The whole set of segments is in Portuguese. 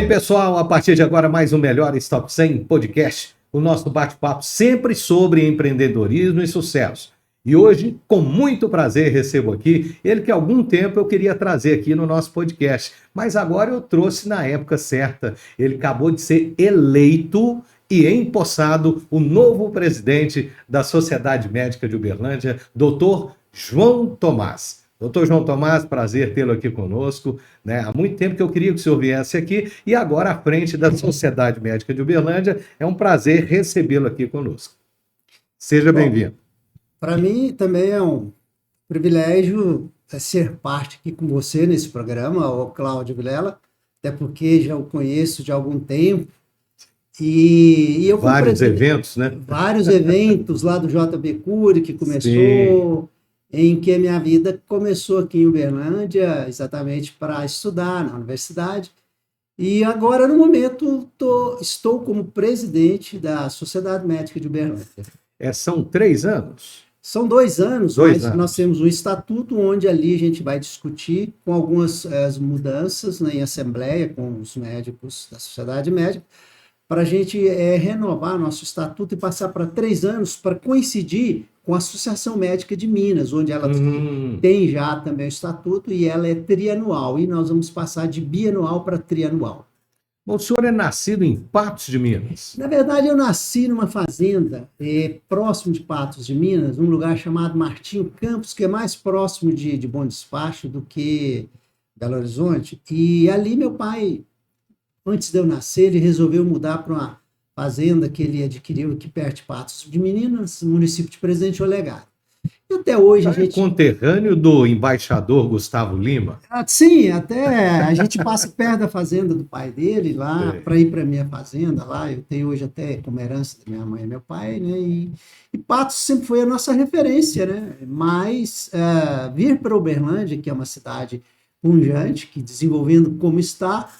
E pessoal, a partir de agora mais um Melhores Top 100 Podcast, o nosso bate-papo sempre sobre empreendedorismo e sucesso. E hoje, com muito prazer, recebo aqui ele que há algum tempo eu queria trazer aqui no nosso podcast, mas agora eu trouxe na época certa. Ele acabou de ser eleito e empossado o novo presidente da Sociedade Médica de Uberlândia, Dr. João Tomás. Doutor João Tomás, prazer tê-lo aqui conosco, né? Há muito tempo que eu queria que o senhor viesse aqui e agora à frente da Sociedade Médica de Uberlândia, é um prazer recebê-lo aqui conosco. Seja bem-vindo. Para mim também é um privilégio ser parte aqui com você nesse programa, o Cláudio Vilela, até porque já o conheço de algum tempo. E eu vários eventos, né? Vários eventos lá do JB Cury, que começou... Sim. Em que a minha vida começou aqui em Uberlândia, exatamente para estudar na universidade. E agora, no momento, estou como presidente da Sociedade Médica de Uberlândia. São 3 anos? São 2 anos, nós temos um estatuto onde ali a gente vai discutir com algumas mudanças, né, em assembleia com os médicos da Sociedade Médica, para a gente renovar nosso estatuto e passar para 3 anos para coincidir com a Associação Médica de Minas, onde ela tem já também o estatuto e ela é trianual, e nós vamos passar de bianual para trianual. O senhor é nascido em Patos de Minas? Na verdade, eu nasci numa fazenda próximo de Patos de Minas, num lugar chamado Martinho Campos, que é mais próximo de Bom Despacho do que Belo Horizonte, e ali meu pai, antes de eu nascer, ele resolveu mudar para uma fazenda que ele adquiriu aqui perto de Patos de Minas, município de Presidente Olegário. E até hoje a gente... conterrâneo do embaixador Gustavo Lima? Sim, até a gente passa perto da fazenda do pai dele lá, para ir para a minha fazenda lá. Eu tenho hoje até como herança da minha mãe e meu pai, né? E Patos sempre foi a nossa referência, né? Mas vir para Uberlândia, que é uma cidade pujante, que desenvolvendo como está,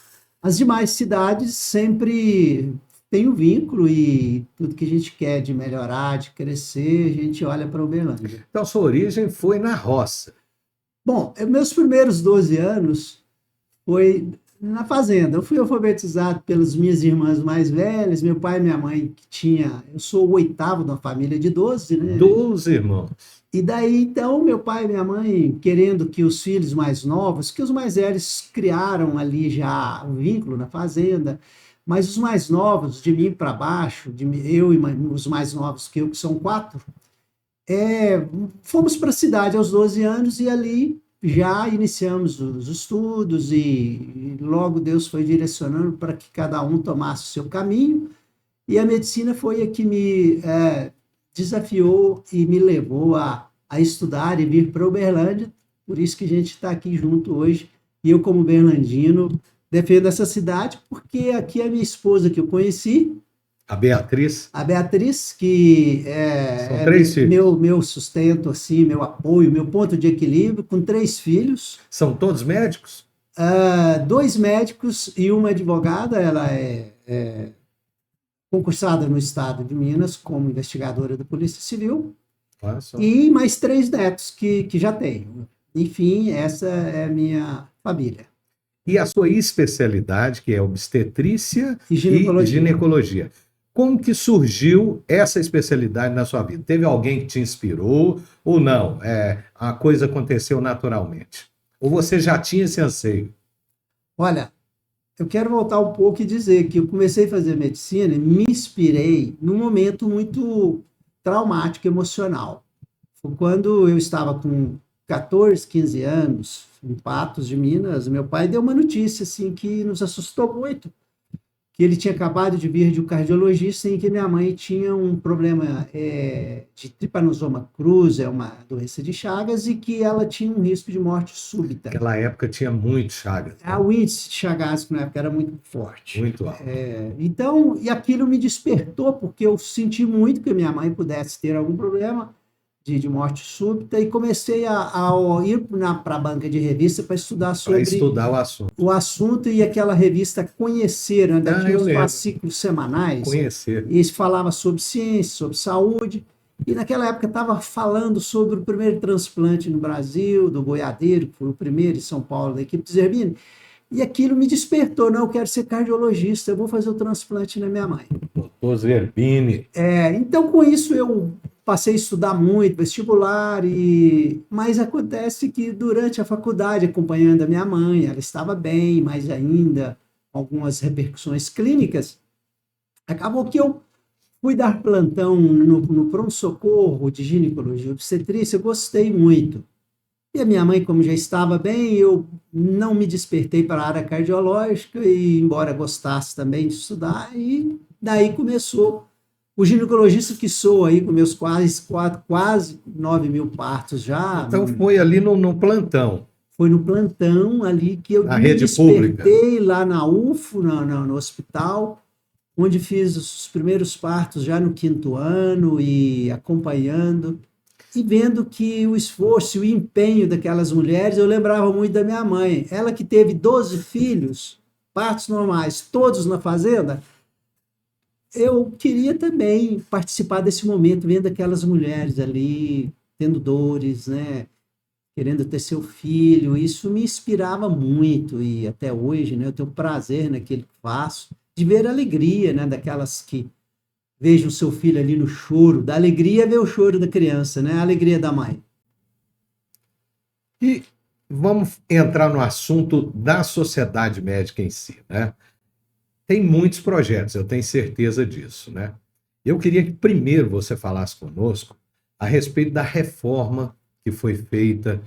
as demais cidades sempre tem um vínculo e tudo que a gente quer de melhorar, de crescer, a gente olha para Uberlândia. Então, sua origem foi na roça. Bom, meus primeiros 12 anos foi na fazenda. Eu fui alfabetizado pelas minhas irmãs mais velhas, meu pai e minha mãe, eu sou o 8º de uma família de 12, né? 12 irmãos. E daí, então, meu pai e minha mãe, querendo que os filhos mais novos, que os mais velhos criaram ali já um vínculo na fazenda, mas os mais novos, de mim para baixo, eu e os mais novos que eu, que são 4, fomos para a cidade aos 12 anos e ali já iniciamos os estudos e logo Deus foi direcionando para que cada um tomasse o seu caminho, e a medicina foi a que me desafiou e me levou a estudar e vir para Uberlândia, por isso que a gente está aqui junto hoje, e eu como berlandino defendo essa cidade, porque aqui é a minha esposa que eu conheci. A Beatriz. A Beatriz, que São 3 filhos. Meu sustento, assim, meu apoio, meu ponto de equilíbrio, com 3 filhos. São todos médicos? 2 médicos e uma advogada. Ela é concursada no estado de Minas como investigadora da Polícia Civil. E mais 3 netos que já tenho. Enfim, essa é a minha família. E a sua especialidade, que é obstetrícia e ginecologia. Como que surgiu essa especialidade na sua vida? Teve alguém que te inspirou ou não? A coisa aconteceu naturalmente? Ou você já tinha esse anseio? Olha, eu quero voltar um pouco e dizer que eu comecei a fazer medicina e me inspirei num momento muito traumático, emocional. Foi quando eu estava com 14, 15 anos, em Patos de Minas, meu pai deu uma notícia assim, que nos assustou muito, que ele tinha acabado de vir de um cardiologista em que minha mãe tinha um problema de tripanosoma cruzi, uma doença de Chagas, e que ela tinha um risco de morte súbita. Naquela época tinha muito Chagas. O índice de Chagas na época era muito forte. Muito alto. Então, e aquilo me despertou, porque eu senti muito que minha mãe pudesse ter algum problema de morte súbita, e comecei a ir para a banca de revista para estudar sobre o assunto, e aquela revista Conhecer, né? Tinha os fascículos semanais. Conhecer. E falava sobre ciência, sobre saúde, e naquela época estava falando sobre o primeiro transplante no Brasil, do boiadeiro, que foi o primeiro em São Paulo, da equipe de Zerbini. E aquilo me despertou, não, eu quero ser cardiologista, eu vou fazer o transplante na minha mãe. Doutor Zerbini. Então, com isso, eu passei a estudar muito, vestibular, mas acontece que durante a faculdade, acompanhando a minha mãe, ela estava bem, mas ainda algumas repercussões clínicas, acabou que eu fui dar plantão no pronto-socorro de ginecologia e obstetrícia, eu gostei muito. E a minha mãe, como já estava bem, eu não me despertei para a área cardiológica, e embora gostasse também de estudar, e daí começou o ginecologista que sou aí, com meus quase 9 mil partos já. Então foi ali no plantão. Foi no plantão ali que eu Na me rede pública. despertei lá na UFO, no hospital, onde fiz os primeiros partos já no 5º ano e acompanhando. E vendo que o esforço e o empenho daquelas mulheres, eu lembrava muito da minha mãe. Ela que teve 12 filhos, partos normais, todos na fazenda, eu queria também participar desse momento, vendo aquelas mulheres ali, tendo dores, né? Querendo ter seu filho. Isso me inspirava muito, e até hoje, né, eu tenho prazer naquilo que faço, de ver a alegria, né, daquelas que vejam o seu filho ali no choro, da alegria é ver o choro da criança, né? A alegria da mãe. E vamos entrar no assunto da sociedade médica em si, né? Tem muitos projetos, eu tenho certeza disso, né? Eu queria que primeiro você falasse conosco a respeito da reforma que foi feita.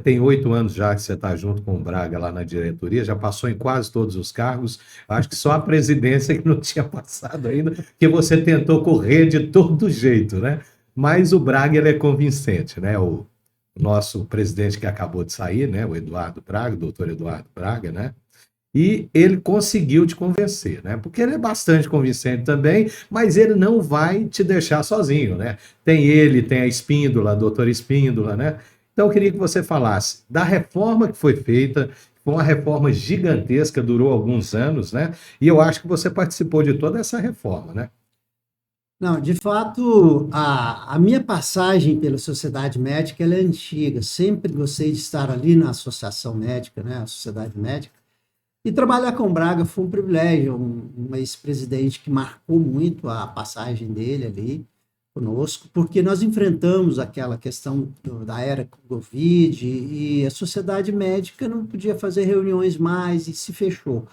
Tem 8 anos já que você está junto com o Braga lá na diretoria, já passou em quase todos os cargos. Acho que só a presidência que não tinha passado ainda, que você tentou correr de todo jeito, né? Mas o Braga, ele é convincente, né? O nosso presidente que acabou de sair, né? O Eduardo Braga, o doutor Eduardo Braga, né? E ele conseguiu te convencer, né? Porque ele é bastante convincente também, mas ele não vai te deixar sozinho, né? Tem ele, tem a Espíndola, a doutora Espíndola, né? Então eu queria que você falasse da reforma que foi feita, foi uma reforma gigantesca, durou alguns anos, né? E eu acho que você participou de toda essa reforma, né? Não, de fato, a minha passagem pela sociedade médica ela é antiga. Sempre gostei de estar ali na associação médica, né? A sociedade médica. E trabalhar com o Braga foi um privilégio, um ex-presidente que marcou muito a passagem dele ali conosco, porque nós enfrentamos aquela questão da era Covid, e a sociedade médica não podia fazer reuniões mais e se fechou.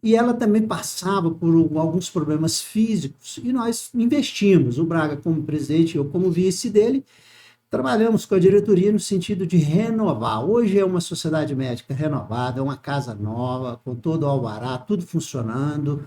E ela também passava por alguns problemas físicos, e nós investimos, o Braga como presidente, eu como vice dele, trabalhamos com a diretoria no sentido de renovar. Hoje é uma sociedade médica renovada, é uma casa nova, com todo o alvará, tudo funcionando.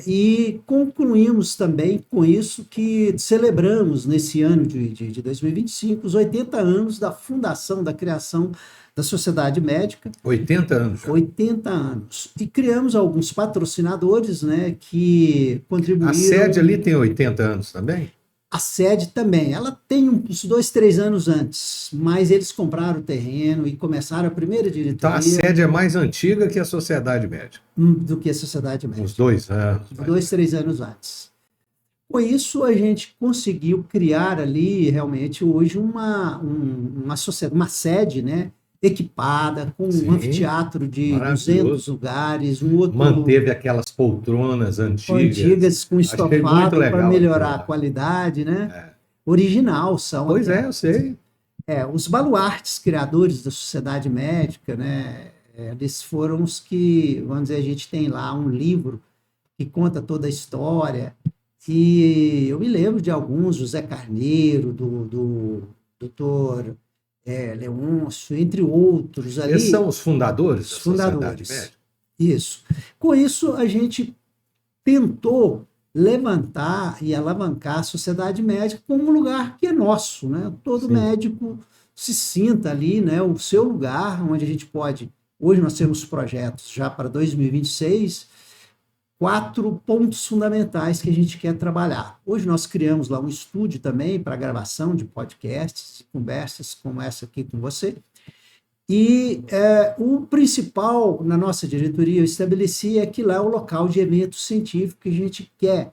E concluímos também com isso que celebramos nesse ano de 2025 os 80 anos da fundação, da criação da Sociedade Médica. 80 anos já. 80 anos. E criamos alguns patrocinadores, né, que contribuíram. A sede ali tem 80 anos também? A sede também, ela tem uns 2, 3 anos antes, mas eles compraram o terreno e começaram a primeira diretoria. Então a sede é mais antiga que a Sociedade Médica. Do que a Sociedade Médica. Uns 2 anos. 2, 3 anos antes. Com isso, a gente conseguiu criar ali, realmente, hoje uma sociedade, uma sede, né, equipada, com um anfiteatro de 200 lugares, um outro... Manteve aquelas poltronas antigas com estofado para melhorar a qualidade, né? Original são. Pois é, eu sei. Os baluartes criadores da Sociedade Médica, né? Eles foram os que, vamos dizer, a gente tem lá um livro que conta toda a história, e eu me lembro de alguns, José Carneiro, do doutor Leôncio, entre outros ali. Esses são os fundadores da fundadores. Sociedade Médica? Isso. Com isso, a gente tentou levantar e alavancar a sociedade médica como um lugar que é nosso, né? Todo Sim. médico se sinta ali, né? O seu lugar, onde a gente pode... Hoje nós temos projetos já para 2026, 4 pontos fundamentais que a gente quer trabalhar. Hoje nós criamos lá um estúdio também para gravação de podcasts, conversas como essa aqui com você. E o principal na nossa diretoria, eu estabeleci, é que lá é o local de evento científico que a gente quer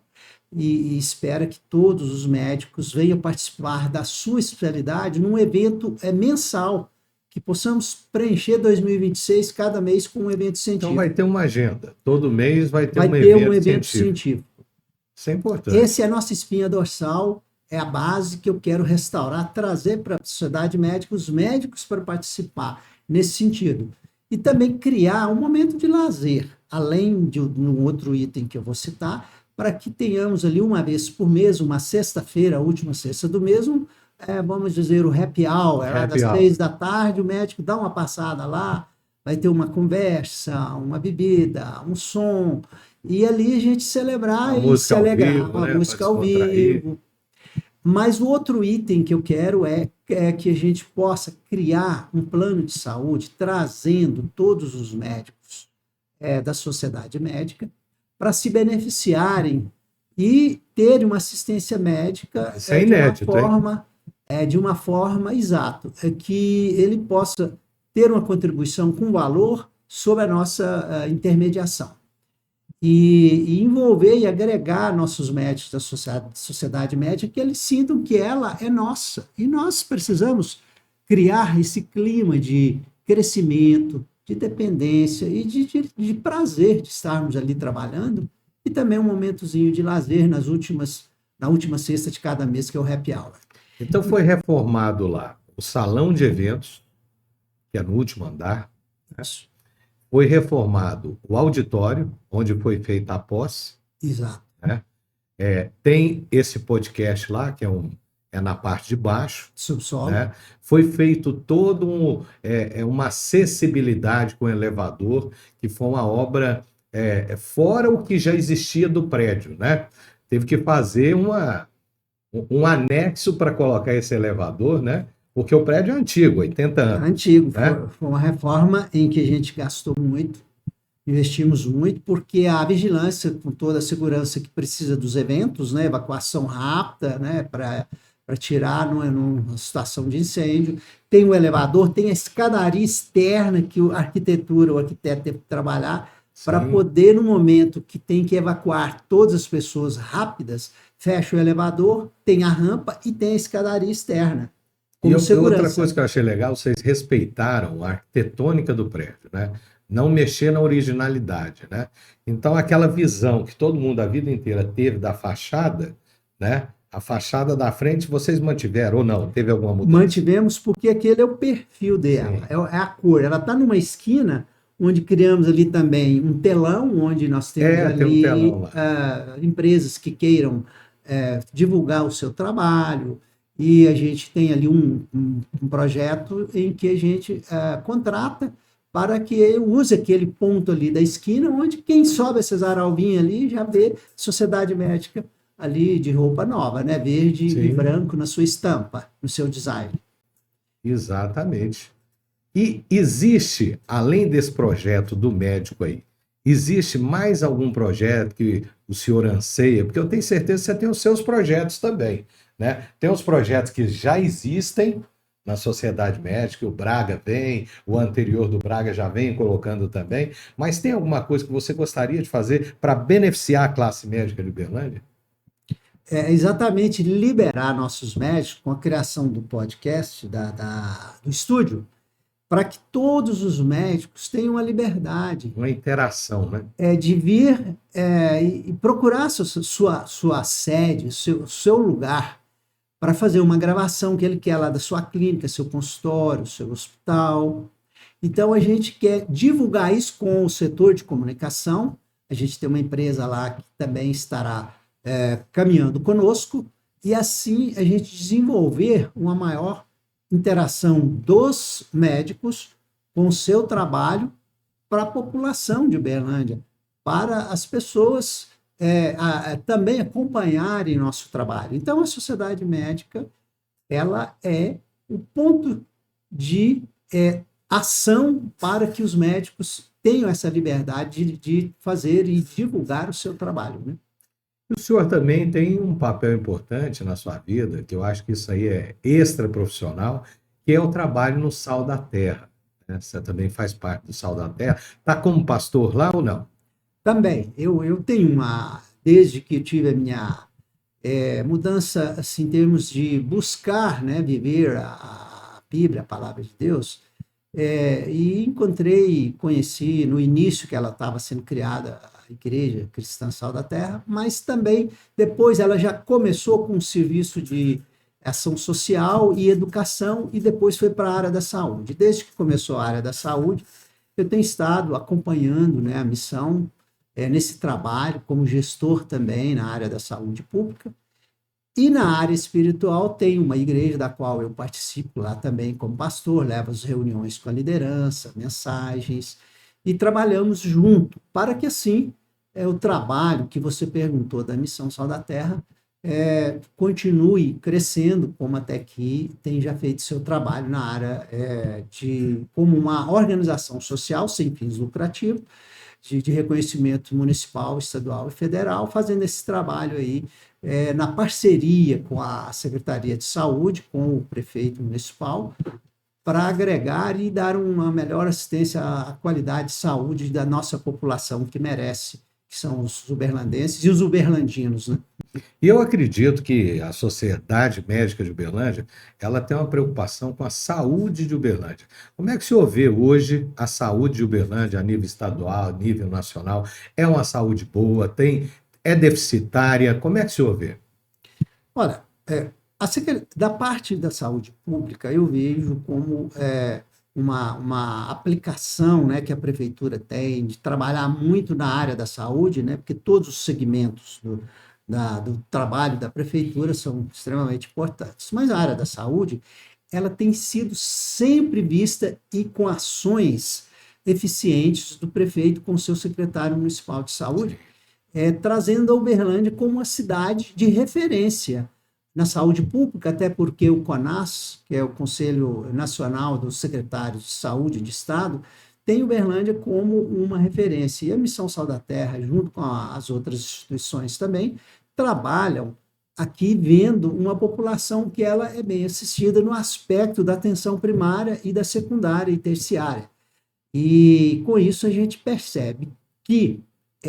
e espera que todos os médicos venham participar da sua especialidade num evento mensal, que possamos preencher 2026 cada mês com um evento científico. Então vai ter uma agenda. Todo mês vai ter Vai um ter um evento evento científico. científico. Isso é importante. Essa é a nossa espinha dorsal, é a base que eu quero restaurar, trazer para a sociedade médica os médicos para participar nesse sentido. E também criar um momento de lazer, além de um outro item que eu vou citar, para que tenhamos ali uma vez por mês, uma sexta-feira, a última sexta do mês, vamos dizer, o happy hour, lá das 3 da tarde, o médico dá uma passada lá, vai ter uma conversa, uma bebida, um som, e ali a gente celebrar e se alegrar, uma música ao vivo. Mas o outro item que eu quero é que a gente possa criar um plano de saúde trazendo todos os médicos da sociedade médica para se beneficiarem e ter uma assistência médica Isso é inédito, de uma forma exato, que ele possa ter uma contribuição com valor sobre a nossa intermediação. E envolver e agregar nossos médicos da sociedade médica, que eles sintam que ela é nossa. E nós precisamos criar esse clima de crescimento, de dependência e de prazer de estarmos ali trabalhando, e também um momentozinho de lazer na última sexta de cada mês, que é o happy hour. Então foi reformado lá o salão de eventos, que é no último andar, né? Foi reformado o auditório, onde foi feita a posse. Exato. Né? Tem esse podcast lá, que é na parte de baixo. Subsolo. Né? Foi feito todo uma acessibilidade com o elevador, que foi uma obra fora o que já existia do prédio. Né? Teve que fazer um anexo para colocar esse elevador, né? Porque o prédio é antigo, 80 anos. Antigo, né? Foi uma reforma em que a gente gastou muito, investimos muito, porque a vigilância, com toda a segurança que precisa dos eventos, né? Evacuação rápida, né? Para tirar numa situação de incêndio. Tem o elevador, tem a escadaria externa que o arquiteto teve que trabalhar para poder, no momento que tem que evacuar todas as pessoas rápidas, fecha o elevador, tem a rampa e tem a escadaria externa. E outra coisa que eu achei legal, vocês respeitaram a arquitetônica do prédio, né? Não mexer na originalidade, né? Então, aquela visão que todo mundo a vida inteira teve da fachada, né? A fachada da frente vocês mantiveram ou não? Teve alguma mudança? Mantivemos, porque aquele é o perfil dela, é a cor. Ela está numa esquina onde criamos ali também um telão, onde nós temos ali empresas que queiram divulgar o seu trabalho. E a gente tem ali um projeto em que a gente contrata para que ele use aquele ponto ali da esquina, onde quem sobe a Cesar Alvim ali já vê sociedade médica ali de roupa nova, né? Verde e branco na sua estampa, no seu design. Exatamente. E existe, além desse projeto do médico aí, existe mais algum projeto que o senhor anseia? Porque eu tenho certeza que você tem os seus projetos também. Né? Tem os projetos que já existem na sociedade médica, o Braga vem, o anterior do Braga já vem colocando também, mas tem alguma coisa que você gostaria de fazer para beneficiar a classe médica de Uberlândia? Exatamente, liberar nossos médicos com a criação do podcast, do estúdio, para que todos os médicos tenham a liberdade. Uma interação, né? De vir e procurar sua sede, seu lugar, para fazer uma gravação que ele quer lá da sua clínica, seu consultório, seu hospital. Então, a gente quer divulgar isso com o setor de comunicação. A gente tem uma empresa lá que também estará caminhando conosco, e assim a gente desenvolver uma maior interação dos médicos com o seu trabalho para a população de Uberlândia, para as pessoas também acompanharem nosso trabalho. Então, a sociedade médica, ela é o ponto de ação para que os médicos tenham essa liberdade de fazer e divulgar o seu trabalho, né? O senhor também tem um papel importante na sua vida, que eu acho que isso aí é extra profissional, que é o trabalho no Sal da Terra. Né? Você também faz parte do Sal da Terra. Está como pastor lá ou não? Também. Eu tenho desde que eu tive a minha mudança assim, em termos de buscar, né, viver a Bíblia, a palavra de Deus, E encontrei, conheci no início que ela estava sendo criada, a Igreja Cristã Sal da Terra, mas também depois ela já começou com um serviço de ação social e educação e depois foi para a área da saúde. Desde que começou a área da saúde, eu tenho estado acompanhando, né, a missão nesse trabalho como gestor também na área da saúde pública. E na área espiritual tem uma igreja da qual eu participo lá também como pastor, levo as reuniões com a liderança, mensagens, e trabalhamos junto, para que assim o trabalho que você perguntou da Missão Sal da Terra continue crescendo, como até aqui tem já feito seu trabalho na área como uma organização social sem fins lucrativos, de reconhecimento municipal, estadual e federal, fazendo esse trabalho aí na parceria com a Secretaria de Saúde, com o prefeito municipal, para agregar e dar uma melhor assistência à qualidade de saúde da nossa população que merece, que são os uberlandenses e os uberlandinos, né? E eu acredito que a Sociedade Médica de Uberlândia, ela tem uma preocupação com a saúde de Uberlândia. Como é que o senhor vê hoje a saúde de Uberlândia a nível estadual, a nível nacional? É uma saúde boa? É deficitária? Como é que o senhor vê? Olha, da parte da saúde pública, eu vejo como uma aplicação, né, que a prefeitura tem de trabalhar muito na área da saúde, né, porque todos os segmentos do trabalho da prefeitura são extremamente importantes. Mas a área da saúde, ela tem sido sempre vista e com ações eficientes do prefeito com seu secretário municipal de saúde, trazendo a Uberlândia como uma cidade de referência na saúde pública, até porque o CONAS, que é o Conselho Nacional dos Secretários de Saúde de Estado, tem Uberlândia como uma referência. E a Missão Sal da Terra, junto com as outras instituições também, trabalham aqui vendo uma população que ela é bem assistida no aspecto da atenção primária e da secundária e terciária. E com isso a gente percebe que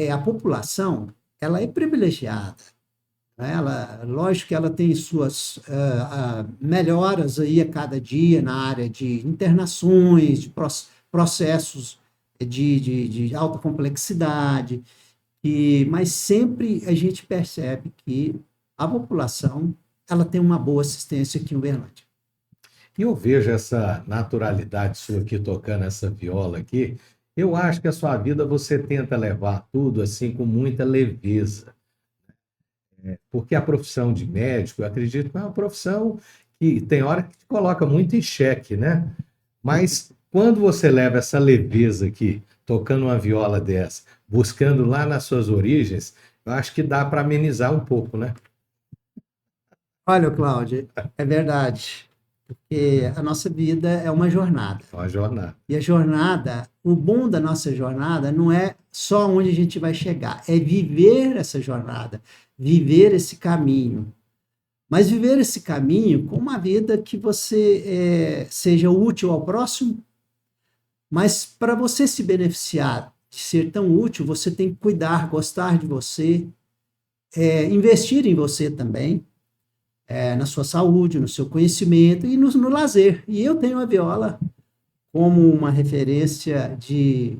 a população ela é privilegiada. Lógico que ela tem suas melhoras aí a cada dia na área de internações, de processos de alta complexidade, mas sempre a gente percebe que a população ela tem uma boa assistência aqui em Uberlândia. E eu vejo essa naturalidade sua aqui tocando essa viola aqui. Eu acho que a sua vida você tenta levar tudo assim com muita leveza. Porque a profissão de médico, eu acredito que é uma profissão que tem hora que te coloca muito em xeque, né? Mas quando você leva essa leveza aqui, tocando uma viola dessa, buscando lá nas suas origens, eu acho que dá para amenizar um pouco, né? Olha, Cláudio, é verdade, porque a nossa vida é uma jornada. É uma jornada. E a jornada, o bom da nossa jornada não é só onde a gente vai chegar, é viver essa jornada, viver esse caminho. Mas viver esse caminho com uma vida que você seja útil ao próximo, mas para você se beneficiar de ser tão útil, você tem que cuidar, gostar de você, investir em você também, na sua saúde, no seu conhecimento e no lazer. E eu tenho a viola como uma referência de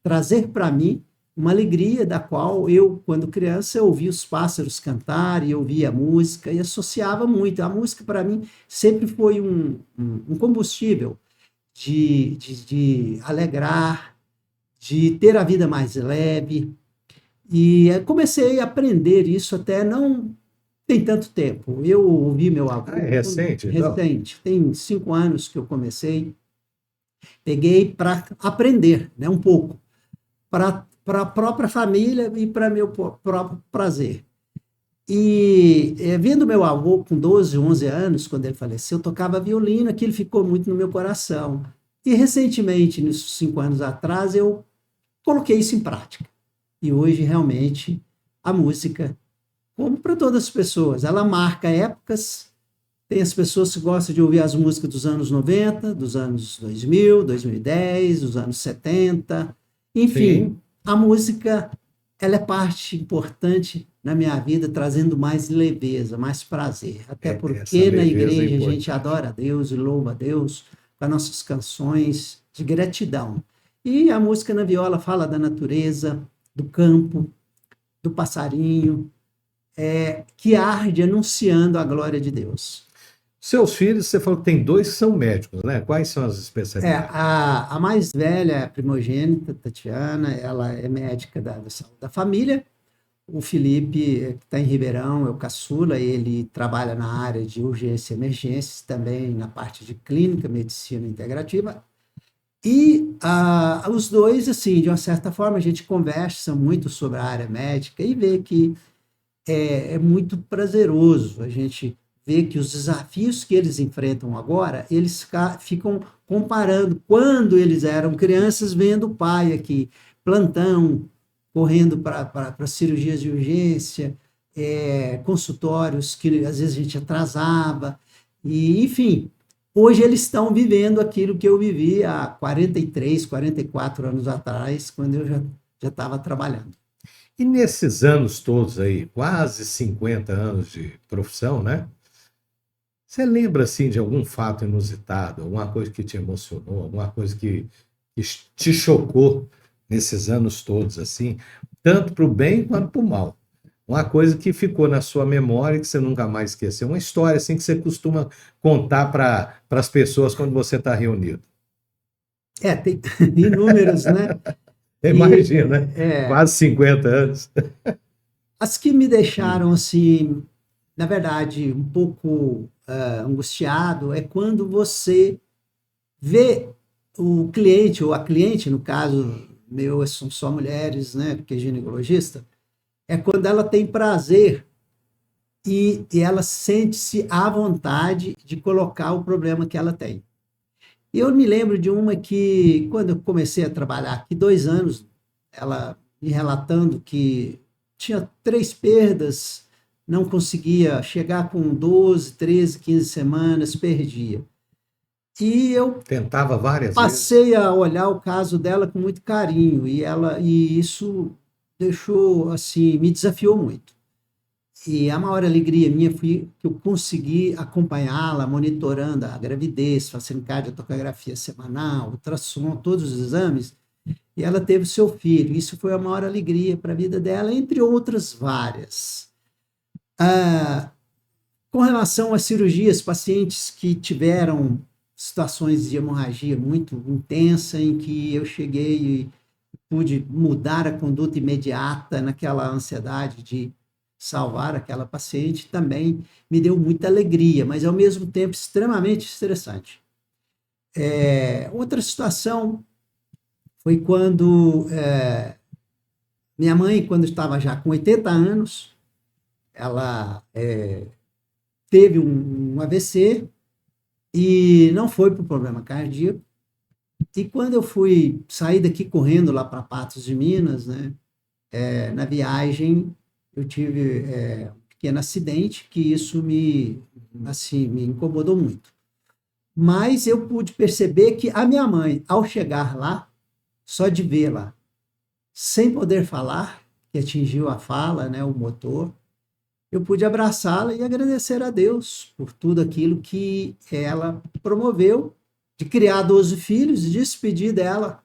trazer para mim uma alegria da qual eu, quando criança, eu ouvia os pássaros cantar e ouvia a música e associava muito. A música, para mim, sempre foi um combustível de alegrar, de ter a vida mais leve. E comecei a aprender isso até não tem tanto tempo. Eu ouvi meu avô... É recente? Recente. Tem 5 anos que eu comecei. Peguei para aprender, né, um pouco. Para a própria família e para meu próprio prazer. E vendo meu avô com 12, 11 anos, quando ele faleceu, eu tocava violino, aquilo ficou muito no meu coração. E recentemente, nos 5 anos atrás, eu coloquei isso em prática. E hoje, realmente, a música, como para todas as pessoas, ela marca épocas. Tem as pessoas que gostam de ouvir as músicas dos anos 90, dos anos 2000, 2010, dos anos 70. Enfim, sim, a música ela é parte importante na minha vida, trazendo mais leveza, mais prazer. Até porque na igreja a gente adora a Deus e louva a Deus com as nossas canções de gratidão. E a música na viola fala da natureza, do campo, do passarinho, que arde anunciando a glória de Deus. Seus filhos, você falou que tem dois que são médicos, né? Quais são as especialidades? A mais velha, a primogênita, Tatiana, ela é médica da saúde da família. O Felipe, que está em Ribeirão, é o caçula, ele trabalha na área de urgência e emergências, também na parte de clínica, medicina integrativa. E os dois, assim, de uma certa forma, a gente conversa muito sobre a área médica e vê que é muito prazeroso a gente ver que os desafios que eles enfrentam agora, eles ficam comparando quando eles eram crianças, vendo o pai aqui, plantão, correndo para cirurgias de urgência, consultórios que às vezes a gente atrasava, e enfim, hoje eles estão vivendo aquilo que eu vivi há 43, 44 anos atrás, quando eu já estava trabalhando. E nesses anos todos aí, quase 50 anos de profissão, né? Você lembra, assim, de algum fato inusitado, alguma coisa que te emocionou, alguma coisa que te chocou nesses anos todos, assim, tanto para o bem quanto para o mal? Uma coisa que ficou na sua memória e que você nunca mais esqueceu. Uma história, assim, que você costuma contar para as pessoas quando você está reunido. Tem inúmeros, né? Imagina, né? Quase 50 anos. As que me deixaram, assim, na verdade, um pouco angustiado é quando você vê o cliente, ou a cliente, no caso meu, são só mulheres, né, porque é ginecologista, é quando ela tem prazer e ela sente-se à vontade de colocar o problema que ela tem. Eu me lembro de uma que, quando eu comecei a trabalhar aqui, 2 anos, ela me relatando que tinha 3 perdas, não conseguia chegar com 12, 13, 15 semanas, perdia. E eu Tentava várias vezes. passei a olhar o caso dela com muito carinho, e isso deixou, assim, me desafiou muito. E a maior alegria minha foi que eu consegui acompanhá-la, monitorando a gravidez, fazendo cardiotocografia semanal, ultrassom, todos os exames, e ela teve o seu filho. Isso foi a maior alegria para a vida dela, entre outras várias. Com relação às cirurgias, pacientes que tiveram situações de hemorragia muito intensa, em que eu cheguei e pude mudar a conduta imediata naquela ansiedade de salvar aquela paciente, também me deu muita alegria, mas ao mesmo tempo extremamente estressante. Outra situação foi quando minha mãe, quando estava já com 80 anos, ela teve um AVC e não foi por problema cardíaco. E quando eu fui sair daqui correndo lá para Patos de Minas, né, na viagem eu tive um pequeno acidente, que isso me incomodou muito. Mas eu pude perceber que a minha mãe, ao chegar lá, só de vê-la, sem poder falar, que atingiu a fala, né, o motor, eu pude abraçá-la e agradecer a Deus por tudo aquilo que ela promoveu, de criar 12 filhos, de despedir dela,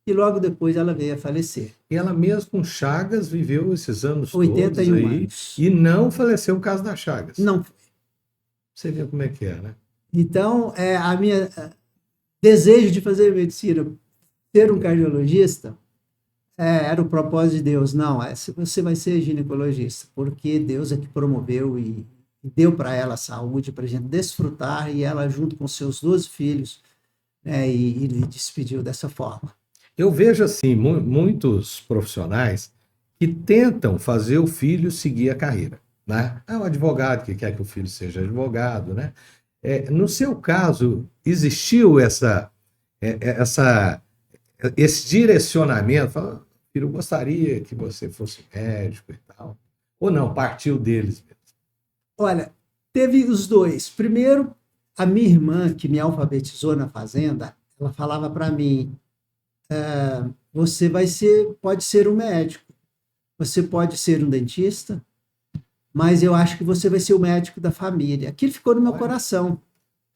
e logo depois ela veio a falecer. E ela mesmo com Chagas viveu esses anos 81 todos aí anos. E não faleceu por causa das Chagas. Não. Você vê como é que é, né? Então, a minha desejo de fazer medicina, ser um cardiologista, era o propósito de Deus. Não, você vai ser ginecologista, porque Deus é que promoveu e deu para ela saúde, para a gente desfrutar, e ela, junto com seus 12 filhos, e despediu dessa forma. Eu vejo, assim, muitos profissionais que tentam fazer o filho seguir a carreira, né? É um advogado que quer que o filho seja advogado, né? No seu caso, existiu esse direcionamento? Fala, filho, eu gostaria que você fosse médico e tal. Ou não, partiu deles mesmo? Olha, teve os dois. Primeiro, a minha irmã, que me alfabetizou na fazenda, ela falava para mim, você pode ser um médico, você pode ser um dentista, mas eu acho que você vai ser o médico da família. Aquilo ficou no meu coração.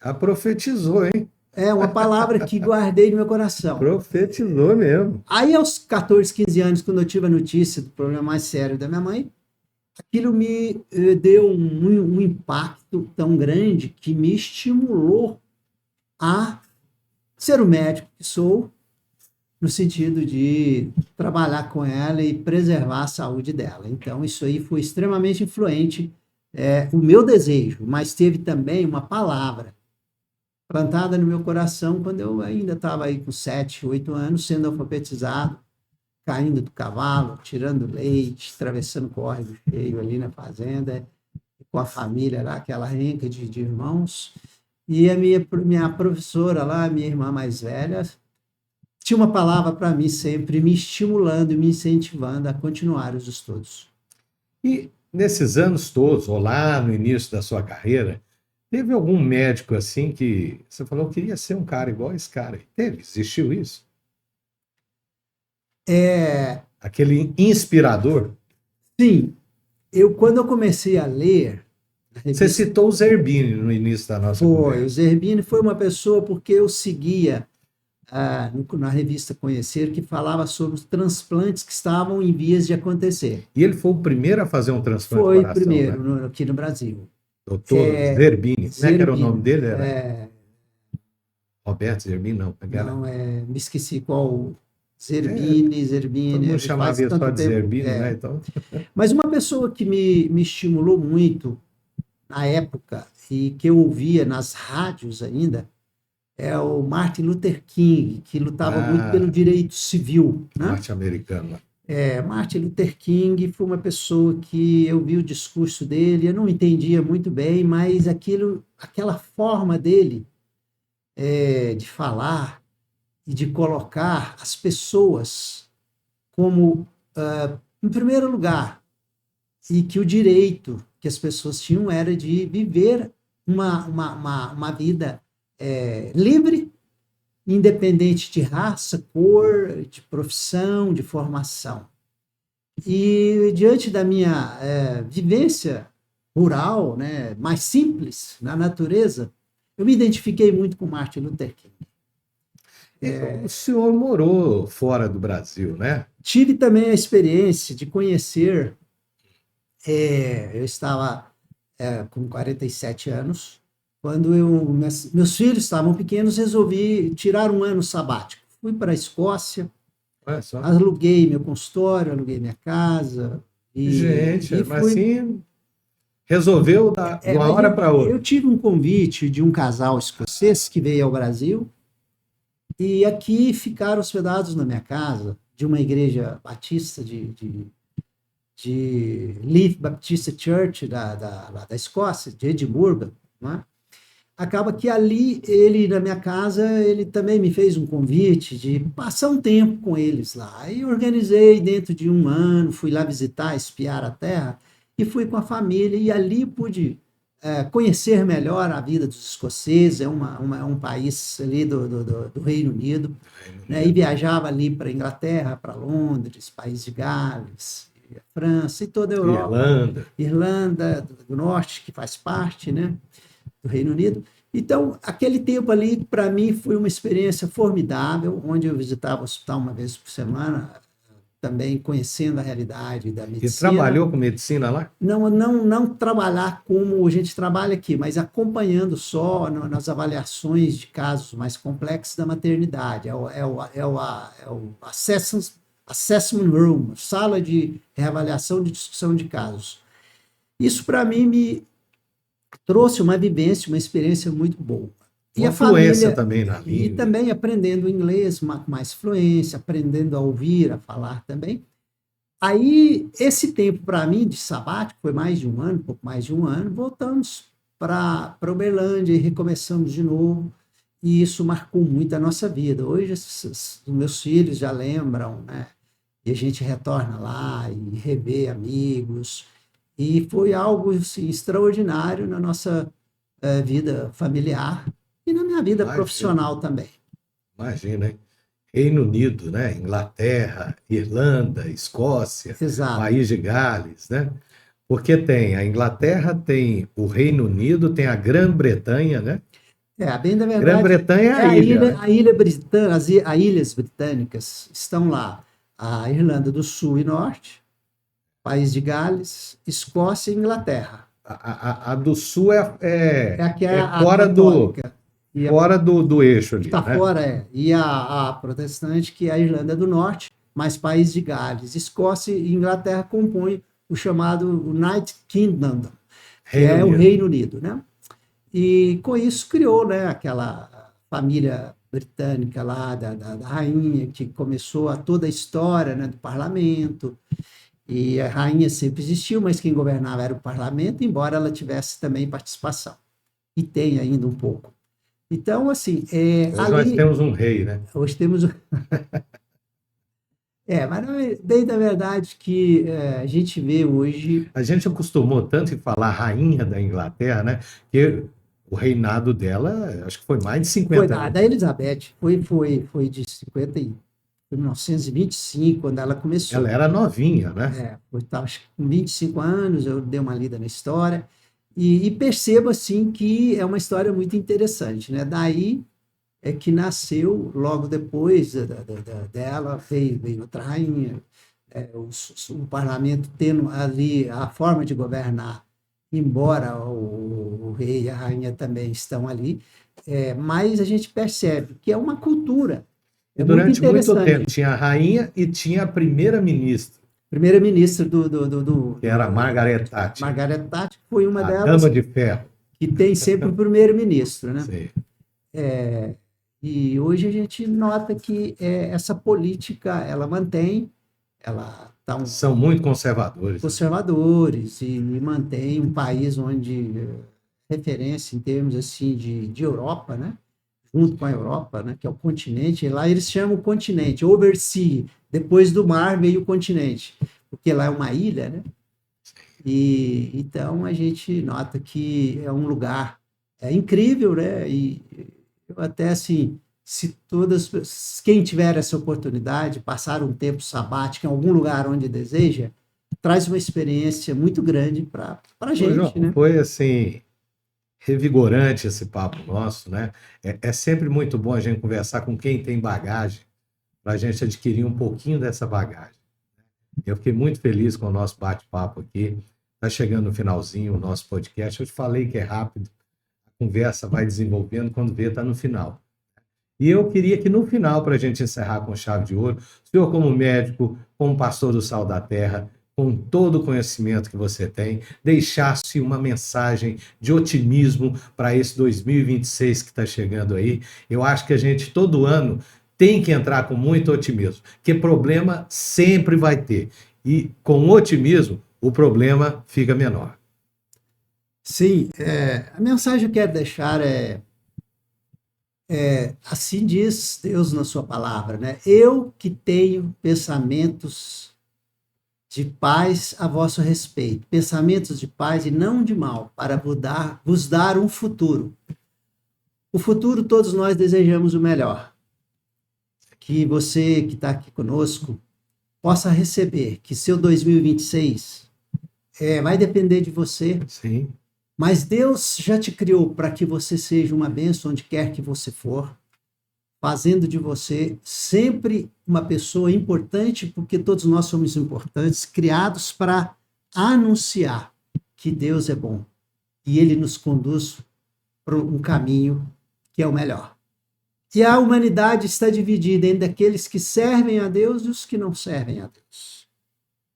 Ela profetizou, hein? É uma palavra que guardei no meu coração. Profetizou mesmo. Aí, aos 14, 15 anos, quando eu tive a notícia do problema mais sério da minha mãe, aquilo me deu um impacto tão grande que me estimulou a ser o médico que sou, no sentido de trabalhar com ela e preservar a saúde dela. Então, isso aí foi extremamente influente, o meu desejo, mas teve também uma palavra plantada no meu coração quando eu ainda estava aí com 7, 8 anos, sendo alfabetizado, caindo do cavalo, tirando leite, atravessando córrego cheio ali na fazenda, com a família lá, aquela renca de irmãos. E a minha professora lá, minha irmã mais velha, tinha uma palavra para mim sempre, me estimulando e me incentivando a continuar os estudos. E nesses anos todos, ou lá no início da sua carreira, teve algum médico assim que você falou, eu queria ser um cara igual esse cara? Teve? Existiu isso? Aquele inspirador? Sim, quando eu comecei a ler... Você citou o Zerbini no início da nossa conversa. O Zerbini foi uma pessoa porque eu seguia na revista Conhecer, que falava sobre os transplantes que estavam em vias de acontecer. E ele foi o primeiro a fazer um transplante Foi de coração, primeiro, né? aqui no Brasil. Doutor Zerbini. Como é que era o nome dele? Era Roberto Zerbini, não. não, me esqueci qual. Zerbini. Todo mundo chamava ele só de Zerbini, né? Então... Mas uma pessoa que me estimulou muito na época e que eu ouvia nas rádios ainda é o Martin Luther King, que lutava muito pelo direito civil, né? Norte-americano. Martin Luther King foi uma pessoa que eu vi o discurso dele, eu não entendia muito bem, mas aquela forma dele de falar e de colocar as pessoas como, em primeiro lugar, e que o direito que as pessoas tinham era de viver uma vida livre, independente de raça, cor, de profissão, de formação. E diante da minha vivência rural, né, mais simples, na natureza, eu me identifiquei muito com Martin Luther King. O senhor morou fora do Brasil, né? Tive também a experiência de conhecer, eu estava com 47 anos, quando meus filhos estavam pequenos, resolvi tirar um ano sabático. Fui para a Escócia, aluguei meu consultório, aluguei minha casa. Gente, mas assim, resolveu de uma hora para outra. Eu tive um convite de um casal escocês que veio ao Brasil e aqui ficaram hospedados na minha casa, de uma igreja batista de Leith Baptist Church da Escócia, de Edimburgo, né? Acaba que ali, na minha casa, ele também me fez um convite de passar um tempo com eles lá. Aí organizei dentro de um ano, fui lá visitar, espiar a terra, e fui com a família, e ali pude conhecer melhor a vida dos escoceses, é um país ali do Reino Unido, né? E viajava ali para a Inglaterra, para Londres, País de Gales, França e toda a Europa. Irlanda do Norte, que faz parte, né, do Reino Unido. Então, aquele tempo ali, para mim, foi uma experiência formidável, onde eu visitava o hospital uma vez por semana, também conhecendo a realidade da medicina. E trabalhou com medicina lá? Não trabalhar como a gente trabalha aqui, mas acompanhando só nas avaliações de casos mais complexos da maternidade. É o assessment room, sala de reavaliação de discussão de casos. Isso, para mim, me trouxe uma vivência, uma experiência muito boa. E a fluência também na língua. E também aprendendo inglês com mais fluência, aprendendo a ouvir, a falar também. Aí, esse tempo para mim de sabático, foi mais de um ano, pouco mais de um ano, voltamos para Uberlândia e recomeçamos de novo. E isso marcou muito a nossa vida. Hoje, os meus filhos já lembram, né? E a gente retorna lá e revê amigos. E foi algo assim, extraordinário na nossa vida familiar e na minha vida profissional também. Imagina, hein? Reino Unido, né? Inglaterra, Irlanda, Escócia, Exato. País de Gales, né? Porque tem a Inglaterra, tem o Reino Unido, tem a Grã-Bretanha, né? A bem da verdade, Grã-Bretanha é a ilha. a ilha britânica, as ilhas britânicas estão lá. A Irlanda do Sul e Norte, País de Gales, Escócia e Inglaterra. A do Sul A que é a fora católica. fora do eixo ali, Está né? fora. E a protestante, que é a Irlanda do Norte, mais País de Gales, Escócia e Inglaterra compõem o chamado United Kingdom, que Reino é o Unido. Reino Unido, né? E com isso criou, né, aquela família britânica lá, da rainha, que começou toda a história, né, do parlamento. E a rainha sempre existiu, mas quem governava era o parlamento, embora ela tivesse também participação. E tem ainda um pouco. Então, assim, Hoje nós ali. temos um rei, né? Hoje temos. Mas não é bem da verdade que a gente vê hoje. A gente acostumou tanto em falar rainha da Inglaterra, né? Que o reinado dela, acho que foi mais de Foi 50 anos. da Elizabeth, foi de 50 foi 1925, quando ela começou. Ela era novinha, né? Estava com 25 anos, eu dei uma lida na história, e percebo assim que é uma história muito interessante, né? Daí é que nasceu, logo depois dela, veio outra rainha, o parlamento tendo ali a forma de governar, embora o rei e a rainha também estão ali, mas a gente percebe que é uma cultura, E muito durante muito tempo interessante. tinha a rainha e tinha a primeira-ministra, Primeira-ministra que era a Margaret Thatcher, Margaret Thatcher foi uma a delas, dama de ferro. que tem sempre o primeiro-ministro, né? Sim. E hoje a gente nota que essa política ela mantém, ela está São muito conservadores. conservadores e mantém um país onde referência em termos assim de Europa, né? Junto com a Europa, né? Que é o continente. E lá eles chamam o continente, oversea. Depois do mar veio o continente, porque lá é uma ilha, né? E então a gente nota que é um lugar incrível, né? E eu até assim, se quem tiver essa oportunidade, passar um tempo sabático em algum lugar onde deseja, traz uma experiência muito grande para a Ô, gente, João, né? foi assim, revigorante esse papo nosso, né? É sempre muito bom a gente conversar com quem tem bagagem, para a gente adquirir um pouquinho dessa bagagem. Eu fiquei muito feliz com o nosso bate-papo aqui. Está chegando no finalzinho o nosso podcast. Eu te falei que é rápido, a conversa vai desenvolvendo, quando vê, está no final. E eu queria que no final, para a gente encerrar com chave de ouro, o senhor, como médico, como pastor do Sal da Terra, com todo o conhecimento que você tem, deixasse uma mensagem de otimismo para esse 2026 que está chegando aí. Eu acho que a gente, todo ano, tem que entrar com muito otimismo, porque problema sempre vai ter. E com otimismo, o problema fica menor. Sim, a mensagem que eu quero deixar assim diz Deus na sua palavra, né? Eu que tenho pensamentos de paz a vosso respeito, pensamentos de paz e não de mal, para vos dar um futuro. O futuro, todos nós desejamos o melhor. Que você que está aqui conosco possa receber, que seu 2026 vai depender de você, Sim. mas Deus já te criou para que você seja uma bênção onde quer que você for, fazendo de você sempre uma pessoa importante, porque todos nós somos importantes, criados para anunciar que Deus é bom e Ele nos conduz para um caminho que é o melhor. E a humanidade está dividida entre aqueles que servem a Deus e os que não servem a Deus.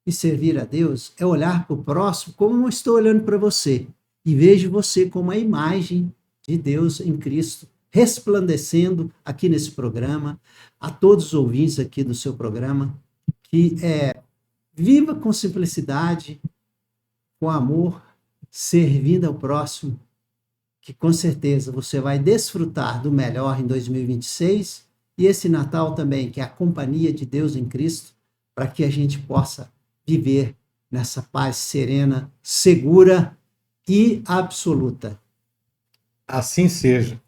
E servir a Deus é olhar para o próximo como eu estou olhando para você e vejo você como a imagem de Deus em Cristo, resplandecendo aqui nesse programa, a todos os ouvintes aqui do seu programa, que viva com simplicidade, com amor, servindo ao próximo, que com certeza você vai desfrutar do melhor em 2026 e esse Natal também, que é a companhia de Deus em Cristo, para que a gente possa viver nessa paz serena, segura e absoluta. Assim seja.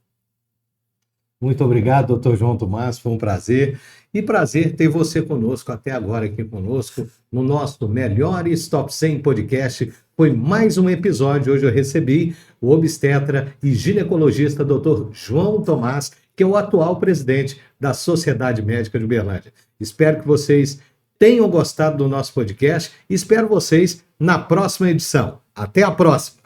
Muito obrigado, doutor João Tomás, foi um prazer. E prazer ter você conosco até agora aqui conosco no nosso Melhores Top 100 Podcast. Foi mais um episódio. Hoje eu recebi o obstetra e ginecologista doutor João Tomás, que é o atual presidente da Sociedade Médica de Uberlândia. Espero que vocês tenham gostado do nosso podcast e espero vocês na próxima edição. Até a próxima!